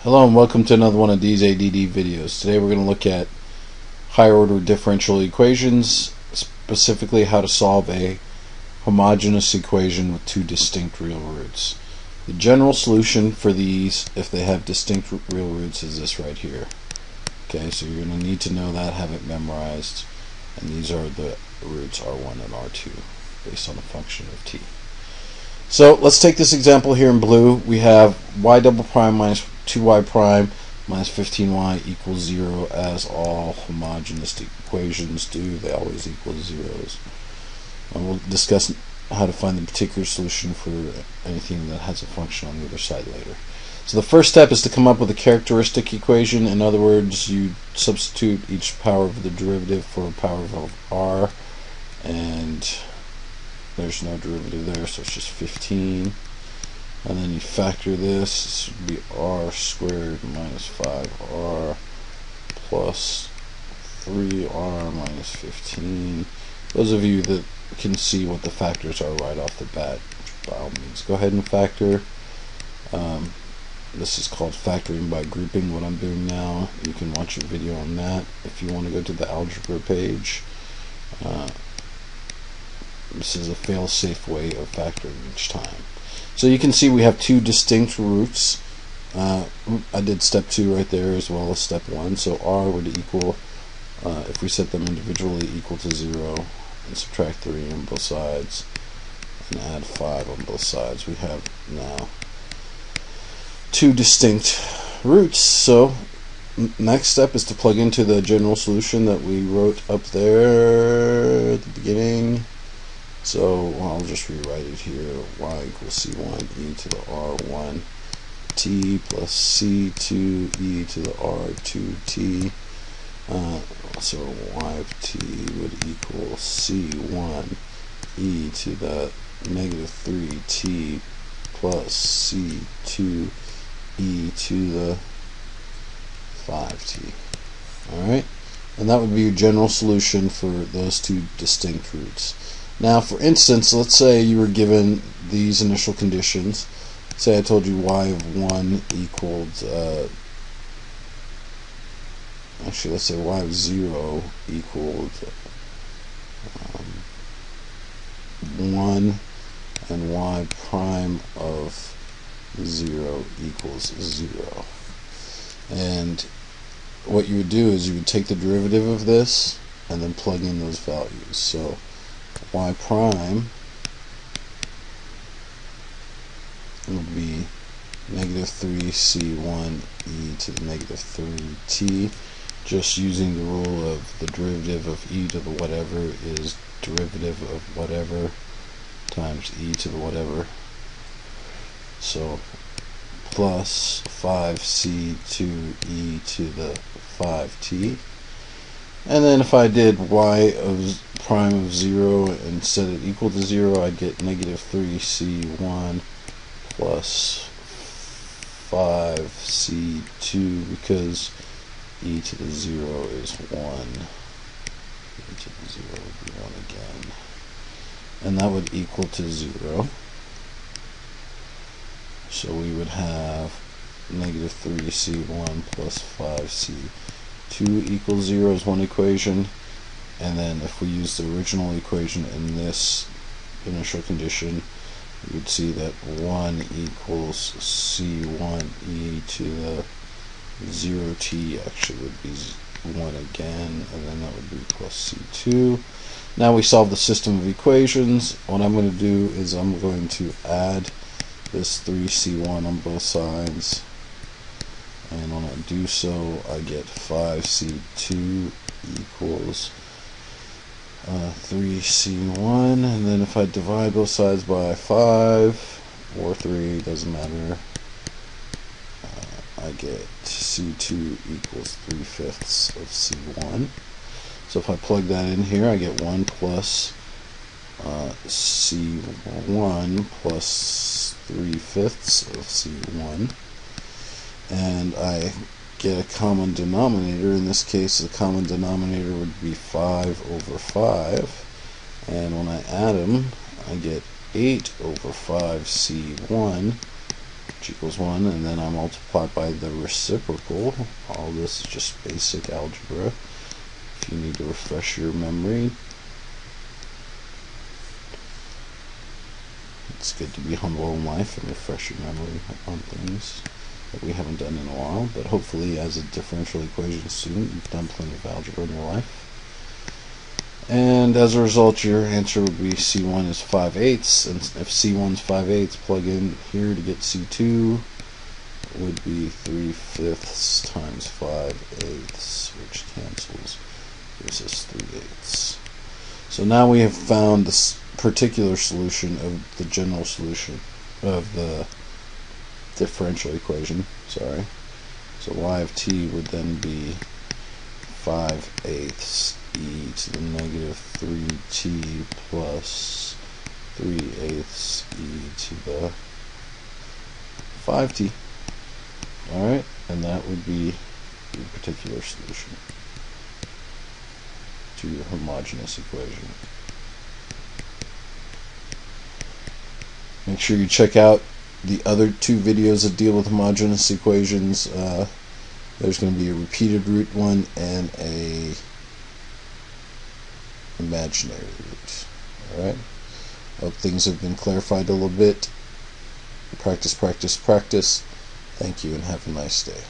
Hello and welcome to another one of these ADD videos. Today we're going to look at higher order differential equations, specifically how to solve a homogeneous equation with two distinct real roots. The general solution for these, if they have distinct real roots, is this right here. Okay, so you're going to need to know that, have it memorized, and these are the roots R1 and R2 based on a function of t. So let's take this example here in blue. We have y double prime minus 2y prime minus 15y equals 0, as all homogeneous equations do. They always equal zeros. And we'll discuss how to find the particular solution for anything that has a function on the other side later. So the first step is to come up with a characteristic equation. In other words, you substitute each power of the derivative for a power of r, and there's no derivative there, so it's just 15. And then you factor this. This would be r squared minus 5r plus 3r minus 15. Those of you that can see what the factors are right off the bat, by all means, go ahead and factor. This is called factoring by grouping, what I'm doing now. You can watch a video on that if you want to go to the algebra page. This is a fail-safe way of factoring each time. So you can see we have two distinct roots. I did step 2 right there as well as step 1. So r would equal, if we set them individually, equal to 0, and subtract 3 on both sides, and add 5 on both sides. We have now two distinct roots. So next step is to plug into the general solution that we wrote up there at the beginning. So I'll just rewrite it here. Y equals c1 e to the r1 t plus c2 e to the r2 t. So y of t would equal c1 e to the negative 3t plus c2 e to the 5t. Alright? And that would be your general solution for those two distinct roots. Now, for instance, let's say you were given these initial conditions. Say I told you y of 1 equaled, actually let's say y of 0 equaled 1, and y prime of 0 equals 0. And what you would do is you would take the derivative of this and then plug in those values. So y prime would be negative 3c1 e to the negative 3t. Just using the rule of the derivative of e to the whatever is derivative of whatever times e to the whatever. So plus 5c2 e to the 5t. And then if I did y of prime of 0 and set it equal to 0, I'd get negative 3c1 plus 5c2, because e to the 0 is 1. E to the 0 would be 1 again. And that would equal to 0. So we would have negative 3c1 plus 5c2 equals 0 is one equation. And then if we use the original equation in this initial condition, you would see that 1 equals c1 e to the 0t actually would be 1 again, and then that would be plus c2. Now we solve the system of equations. What I'm going to do is I'm going to add this 3c1 on both sides, and when I do so I get 5c2 equals 3c1, and then if I divide both sides by 5 or 3, doesn't matter, I get c2 equals 3/5 of c1. So if I plug that in here, I get 1 plus c1 plus 3/5 of c1, and I get a common denominator. In this case, the common denominator would be 5 over 5, and when I add them, I get 8 over 5 c1 which equals 1, and then I multiply by the reciprocal. All this is just basic algebra. If you need to refresh your memory, it's good to be humble in life and refresh your memory on things that we haven't done in a while, but hopefully as a differential equation student you've done plenty of algebra in your life. And as a result, your answer would be C1 is 5/8, and if C1 is 5/8, plug in here to get C2 would be 3/5 times 5/8, which cancels, gives us 3/8. So now we have found this particular solution of the general solution of the differential equation. Sorry. So y of t would then be 5/8 e to the negative 3t plus 3/8 e to the 5t. Alright, and that would be the particular solution to your homogeneous equation. Make sure you check out the other two videos that deal with homogeneous equations. There's going to be a repeated root one and a imaginary root. Alright? Hope things have been clarified a little bit. Practice, practice, practice. Thank you and have a nice day.